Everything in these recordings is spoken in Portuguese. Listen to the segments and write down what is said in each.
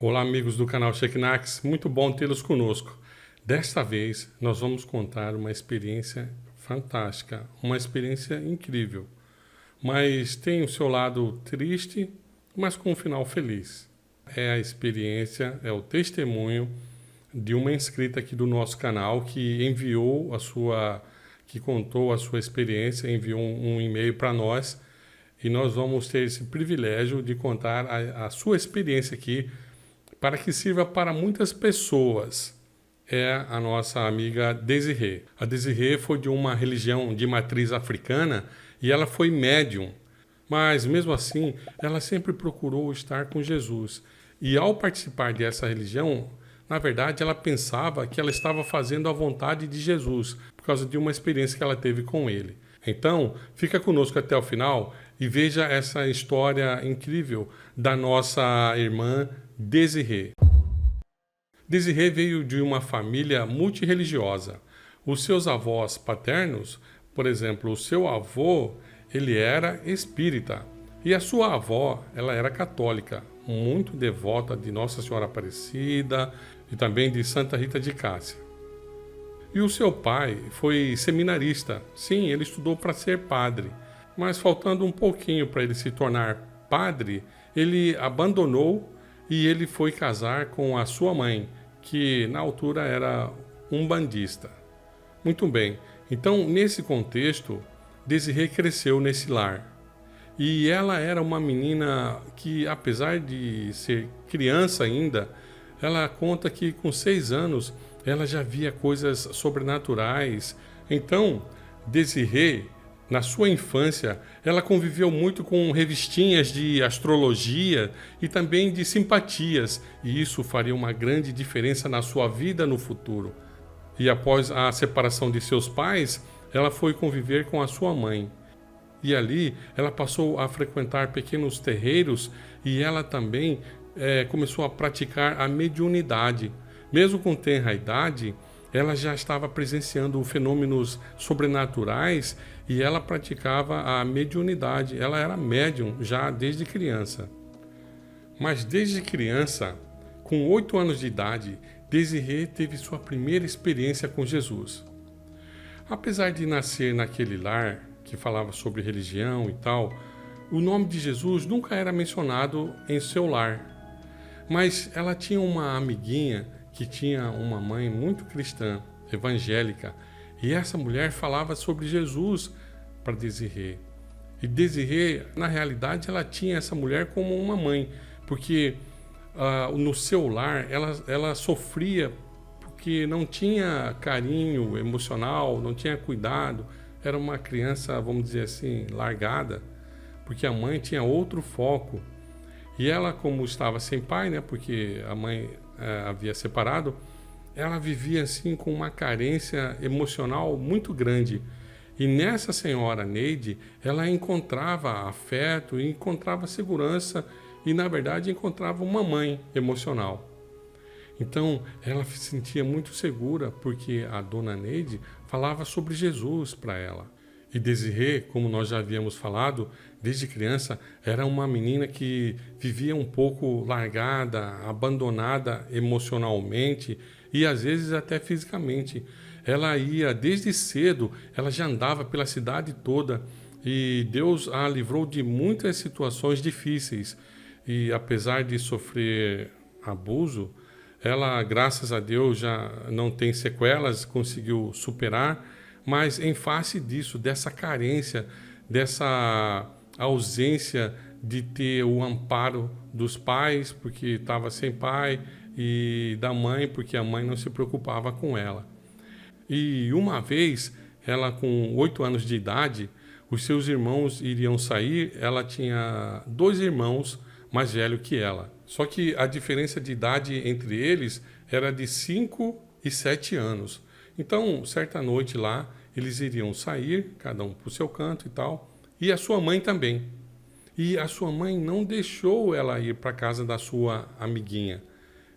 Olá, amigos do canal Checknax, muito bom tê-los conosco. Desta vez, nós vamos contar uma experiência fantástica, uma experiência incrível, mas tem o seu lado triste, mas com um final feliz. É a experiência, é o testemunho de uma inscrita aqui do nosso canal que que contou a sua experiência, enviou um e-mail para nós e nós vamos ter esse privilégio de contar a sua experiência aqui para que sirva para muitas pessoas. É a nossa amiga Desirê. A Desirê foi de uma religião de matriz africana e ela foi médium. Mas, mesmo assim, ela sempre procurou estar com Jesus. E ao participar dessa religião, na verdade, ela pensava que ela estava fazendo a vontade de Jesus, por causa de uma experiência que ela teve com ele. Então, fica conosco até o final e veja essa história incrível da nossa irmã Desirê. Desirê veio de uma família multirreligiosa. Os seus avós paternos, por exemplo, o seu avô, ele era espírita. E a sua avó, ela era católica, muito devota de Nossa Senhora Aparecida e também de Santa Rita de Cássia. E o seu pai foi seminarista. Sim, ele estudou para ser padre, mas faltando um pouquinho para ele se tornar padre, ele abandonou e ele foi casar com a sua mãe, que na altura era umbandista. Muito bem, então nesse contexto, Desirê cresceu nesse lar. E ela era uma menina que, apesar de ser criança ainda, ela conta que com 6 anos ela já via coisas sobrenaturais. Então, Desirê, na sua infância, ela conviveu muito com revistinhas de astrologia e também de simpatias, e isso faria uma grande diferença na sua vida no futuro. E após a separação de seus pais, ela foi conviver com a sua mãe. E ali ela passou a frequentar pequenos terreiros e ela também começou a praticar a mediunidade. Mesmo com tenra idade, ela já estava presenciando fenômenos sobrenaturais e ela praticava a mediunidade. Ela era médium já desde criança. Mas desde criança, com 8 anos de idade, Desirê teve sua primeira experiência com Jesus. Apesar de nascer naquele lar que falava sobre religião e tal, o nome de Jesus nunca era mencionado em seu lar. Mas ela tinha uma amiguinha que tinha uma mãe muito cristã, evangélica, e essa mulher falava sobre Jesus para Desirê. E Desirê, na realidade, ela tinha essa mulher como uma mãe, porque no seu lar ela sofria porque não tinha carinho emocional, não tinha cuidado, era uma criança, vamos dizer assim, largada, porque a mãe tinha outro foco. E ela, como estava sem pai, né, porque a mãe havia separado, ela vivia assim com uma carência emocional muito grande. E nessa senhora Neide, ela encontrava afeto, encontrava segurança e, na verdade, encontrava uma mãe emocional. Então, ela se sentia muito segura porque a dona Neide falava sobre Jesus para ela. E Desirê, como nós já havíamos falado, desde criança, era uma menina que vivia um pouco largada, abandonada emocionalmente e às vezes até fisicamente. Ela ia, desde cedo, ela já andava pela cidade toda e Deus a livrou de muitas situações difíceis. E apesar de sofrer abuso, ela, graças a Deus, já não tem sequelas, conseguiu superar. Mas em face disso, dessa carência, dessa ausência de ter o amparo dos pais, porque estava sem pai, e da mãe, porque a mãe não se preocupava com ela. E uma vez, ela com 8 anos de idade, os seus irmãos iriam sair, ela tinha 2 irmãos mais velhos que ela. Só que a diferença de idade entre eles era de 5 e 7 anos. Então, certa noite lá, eles iriam sair, cada um para o seu canto e tal, e a sua mãe também. E a sua mãe não deixou ela ir para a casa da sua amiguinha.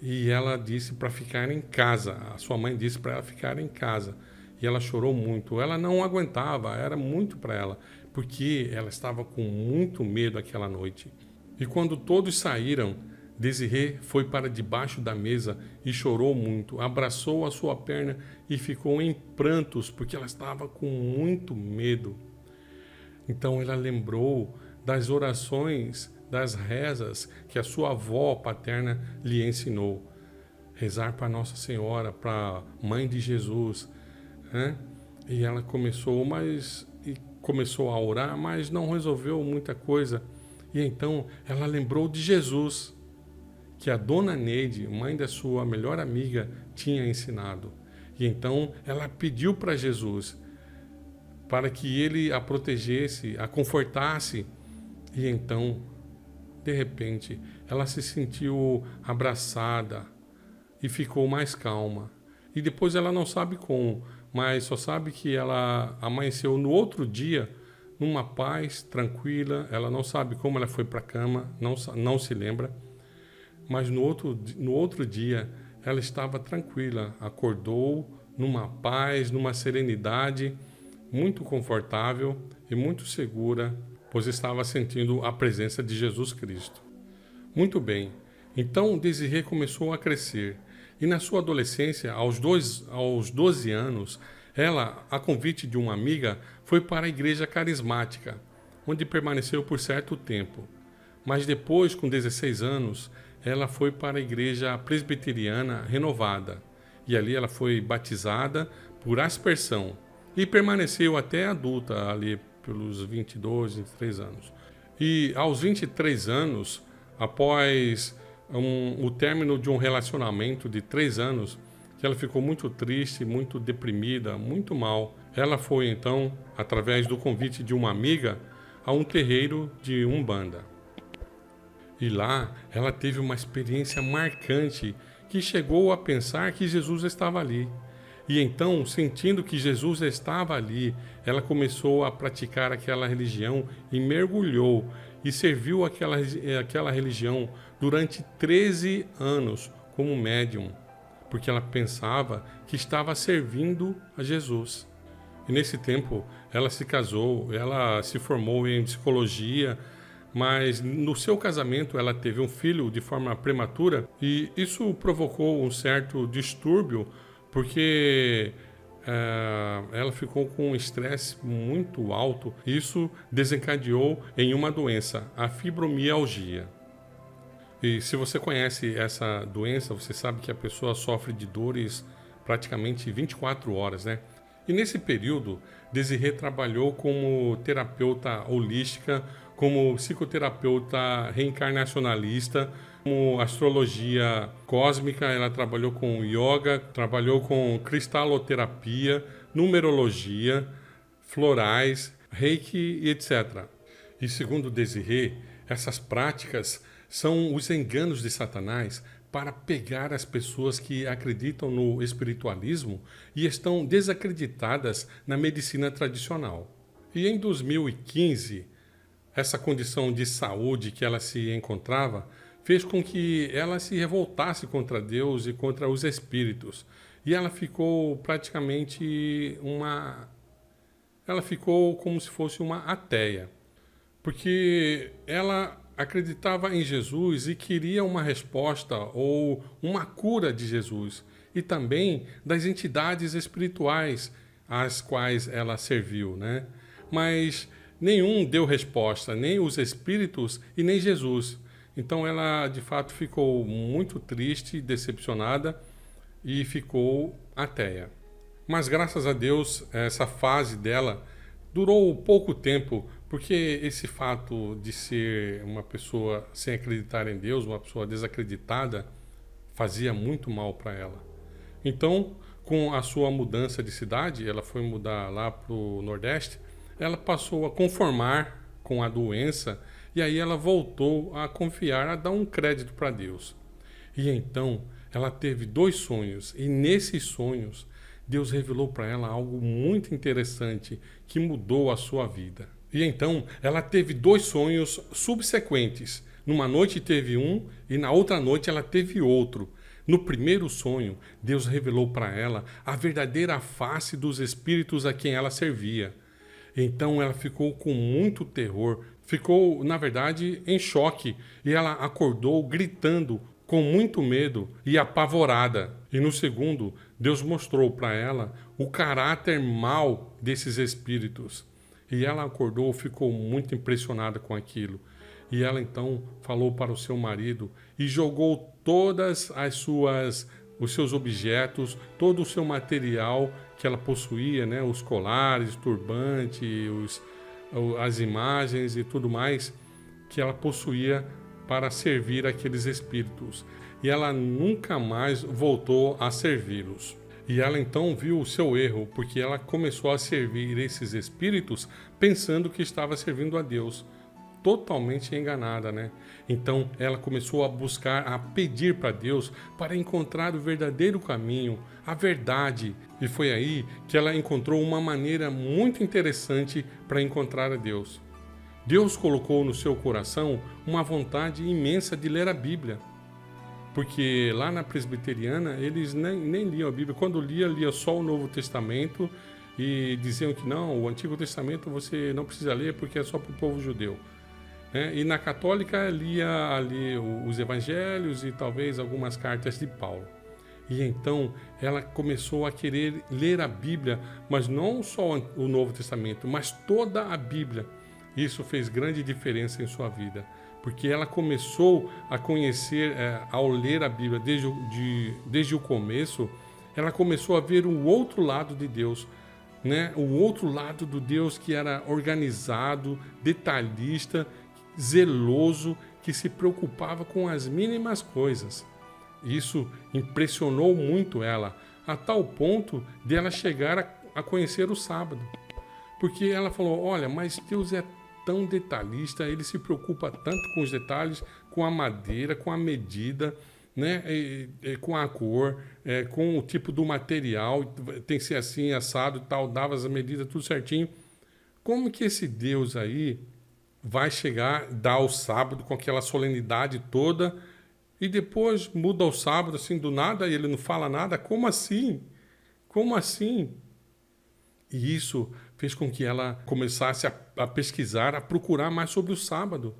E ela disse para ficar em casa. A sua mãe disse para ela ficar em casa. E ela chorou muito. Ela não aguentava, era muito para ela, porque ela estava com muito medo aquela noite. E quando todos saíram, Desirê foi para debaixo da mesa e chorou muito, abraçou a sua perna e ficou em prantos, porque ela estava com muito medo. Então ela lembrou das orações, das rezas que a sua avó paterna lhe ensinou. Rezar para Nossa Senhora, para a Mãe de Jesus, né? E ela começou a orar, mas não resolveu muita coisa. E então ela lembrou de Jesus, que a dona Neide, mãe da sua melhor amiga, tinha ensinado. E então ela pediu para Jesus, para que ele a protegesse, a confortasse. E então, de repente, ela se sentiu abraçada e ficou mais calma. E depois ela não sabe como, mas só sabe que ela amanheceu no outro dia numa paz tranquila. Ela não sabe como ela foi para a cama, não se lembra. Mas no outro dia ela estava tranquila, acordou numa paz, numa serenidade, muito confortável e muito segura, pois estava sentindo a presença de Jesus Cristo. Muito bem, então Desirê começou a crescer e na sua adolescência, aos 12 anos, ela, a convite de uma amiga, foi para a igreja carismática, onde permaneceu por certo tempo. Mas depois, com 16 anos, ela foi para a igreja presbiteriana renovada e ali ela foi batizada por aspersão e permaneceu até adulta ali pelos 22, 23 anos. E aos 23 anos, após o término de um relacionamento de 3 anos, que ela ficou muito triste, muito deprimida, muito mal, ela foi então, através do convite de uma amiga, a um terreiro de Umbanda. E lá ela teve uma experiência marcante que chegou a pensar que Jesus estava ali. E então, sentindo que Jesus estava ali, ela começou a praticar aquela religião e mergulhou e serviu aquela religião durante 13 anos como médium, porque ela pensava que estava servindo a Jesus. E nesse tempo ela se casou, ela se formou em psicologia, mas no seu casamento ela teve um filho de forma prematura e isso provocou um certo distúrbio, porque ela ficou com um estresse muito alto. Isso desencadeou em uma doença, a fibromialgia. E se você conhece essa doença, você sabe que a pessoa sofre de dores praticamente 24 horas, né? E nesse período, Desirê trabalhou como terapeuta holística, como psicoterapeuta reencarnacionalista, como astrologia cósmica. Ela trabalhou com yoga, trabalhou com cristaloterapia, numerologia, florais, reiki e etc. E segundo Desirê, essas práticas são os enganos de Satanás para pegar as pessoas que acreditam no espiritualismo e estão desacreditadas na medicina tradicional. E em 2015, essa condição de saúde que ela se encontrava fez com que ela se revoltasse contra Deus e contra os espíritos. E ela ficou praticamente ela ficou como se fosse uma ateia, porque ela acreditava em Jesus e queria uma resposta ou uma cura de Jesus e também das entidades espirituais às quais ela serviu, né? Mas nenhum deu resposta, nem os espíritos e nem Jesus. Então ela, de fato, ficou muito triste, decepcionada e ficou ateia. Mas graças a Deus, essa fase dela durou pouco tempo, porque esse fato de ser uma pessoa sem acreditar em Deus, uma pessoa desacreditada, fazia muito mal para ela. Então, com a sua mudança de cidade, ela foi mudar lá para o Nordeste, ela passou a conformar com a doença e aí ela voltou a confiar, a dar um crédito para Deus. E então, ela teve 2 sonhos e nesses sonhos, Deus revelou para ela algo muito interessante que mudou a sua vida. E então, ela teve 2 sonhos subsequentes. Numa noite teve um e na outra noite ela teve outro. No primeiro sonho, Deus revelou para ela a verdadeira face dos espíritos a quem ela servia. Então ela ficou com muito terror, ficou, na verdade, em choque e ela acordou gritando com muito medo e apavorada. E no segundo, Deus mostrou para ela o caráter mau desses espíritos. E ela acordou, ficou muito impressionada com aquilo. E ela então falou para o seu marido e jogou todas os seus objetos, todo o seu material que ela possuía, né, os colares, turbante, as imagens e tudo mais que ela possuía para servir aqueles espíritos. E ela nunca mais voltou a servi-los. E ela então viu o seu erro, porque ela começou a servir esses espíritos pensando que estava servindo a Deus. Totalmente enganada, né? Então ela começou a buscar, a pedir para Deus para encontrar o verdadeiro caminho, a verdade. E foi aí que ela encontrou uma maneira muito interessante para encontrar a Deus. Deus colocou no seu coração uma vontade imensa de ler a Bíblia. Porque lá na presbiteriana eles nem liam a Bíblia. Quando lia só o Novo Testamento e diziam que não, o Antigo Testamento você não precisa ler porque é só para o povo judeu. E na católica lia ali os evangelhos e talvez algumas cartas de Paulo. E então ela começou a querer ler a Bíblia, mas não só o Novo Testamento, mas toda a Bíblia. Isso fez grande diferença em sua vida, porque ela começou a conhecer, ao ler a Bíblia desde o começo, ela começou a ver o outro lado de Deus, né? O outro lado do Deus que era organizado, detalhista, zeloso, que se preocupava com as mínimas coisas. Isso impressionou muito ela, a tal ponto de ela chegar a conhecer o sábado. Porque ela falou, olha, mas Deus é tão detalhista, ele se preocupa tanto com os detalhes, com a madeira, com a medida, né? Com a cor, com o tipo do material, tem que ser assim, assado e tal, dava as medidas tudo certinho. Como que esse Deus aí vai chegar, dar o sábado com aquela solenidade toda e depois muda o sábado assim do nada e ele não fala nada? Como assim? Como assim? E isso fez com que ela começasse a pesquisar, a procurar mais sobre o sábado.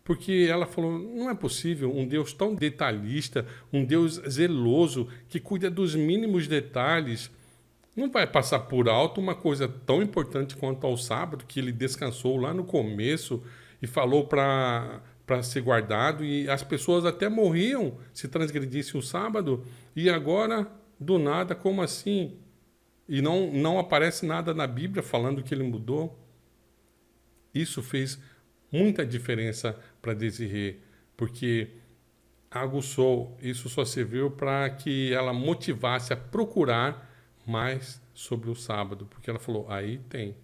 Porque ela falou, não é possível um Deus tão detalhista, um Deus zeloso, que cuida dos mínimos detalhes, não vai passar por alto uma coisa tão importante quanto ao sábado, que ele descansou lá no começo e falou para ser guardado, e as pessoas até morriam se transgredissem o sábado, e agora, do nada, como assim? E não aparece nada na Bíblia falando que ele mudou. Isso fez muita diferença para Desirê, porque aguçou, isso só serviu para que ela motivasse a procurar mais sobre o sábado, porque ela falou, aí tem.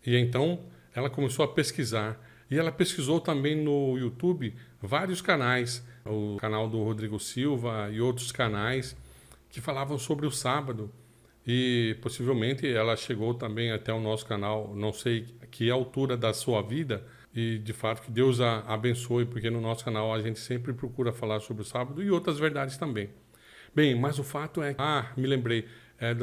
E então ela começou a pesquisar, e ela pesquisou também no YouTube vários canais, o canal do Rodrigo Silva e outros canais que falavam sobre o sábado. E possivelmente ela chegou também até o nosso canal, não sei que altura da sua vida, e de fato que Deus a abençoe, porque no nosso canal a gente sempre procura falar sobre o sábado e outras verdades também. Bem, mas o fato é... me lembrei, é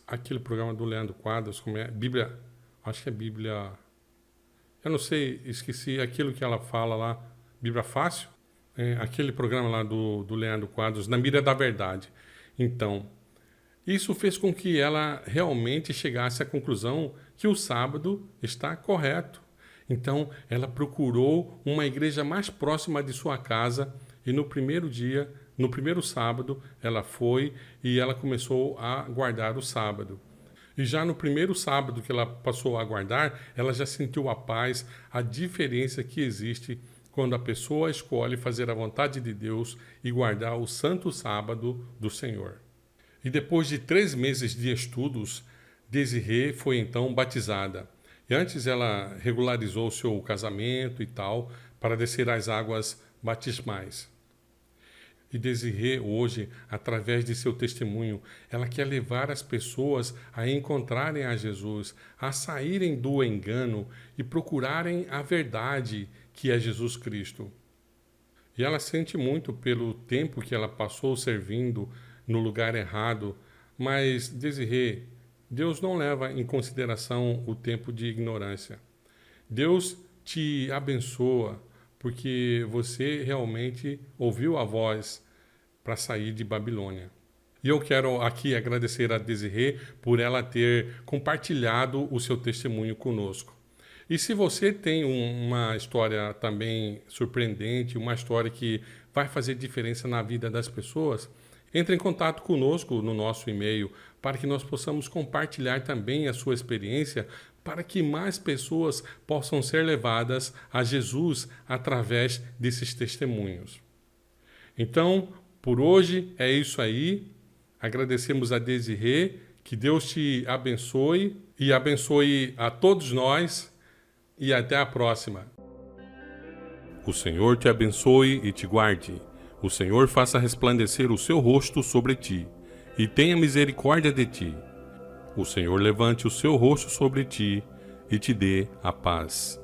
aquele programa do Leandro Quadros, como é? Bíblia, acho que é Bíblia... Eu não sei, esqueci aquilo que ela fala lá, Bíblia Fácil, aquele programa lá do Leandro Quadros, Na Mira da Verdade. Então, isso fez com que ela realmente chegasse à conclusão que o sábado está correto. Então, ela procurou uma igreja mais próxima de sua casa e no primeiro sábado, ela foi e ela começou a guardar o sábado. E já no primeiro sábado que ela passou a guardar, ela já sentiu a paz, a diferença que existe quando a pessoa escolhe fazer a vontade de Deus e guardar o santo sábado do Senhor. E depois de 3 meses de estudos, Desirê foi então batizada. E antes ela regularizou o seu casamento e tal, para descer as águas batismais. E Desirê hoje, através de seu testemunho, ela quer levar as pessoas a encontrarem a Jesus, a saírem do engano e procurarem a verdade, que é Jesus Cristo. E ela sente muito pelo tempo que ela passou servindo no lugar errado, mas Desirê, Deus não leva em consideração o tempo de ignorância. Deus te abençoa porque você realmente ouviu a voz para sair de Babilônia. E eu quero aqui agradecer a Desirê por ela ter compartilhado o seu testemunho conosco. E se você tem uma história também surpreendente, uma história que vai fazer diferença na vida das pessoas, entre em contato conosco no nosso e-mail para que nós possamos compartilhar também a sua experiência para que mais pessoas possam ser levadas a Jesus através desses testemunhos. Então, por hoje é isso aí. Agradecemos a Desirê, que Deus te abençoe e abençoe a todos nós e até a próxima. O Senhor te abençoe e te guarde. O Senhor faça resplandecer o seu rosto sobre ti e tenha misericórdia de ti. O Senhor levante o seu rosto sobre ti e te dê a paz.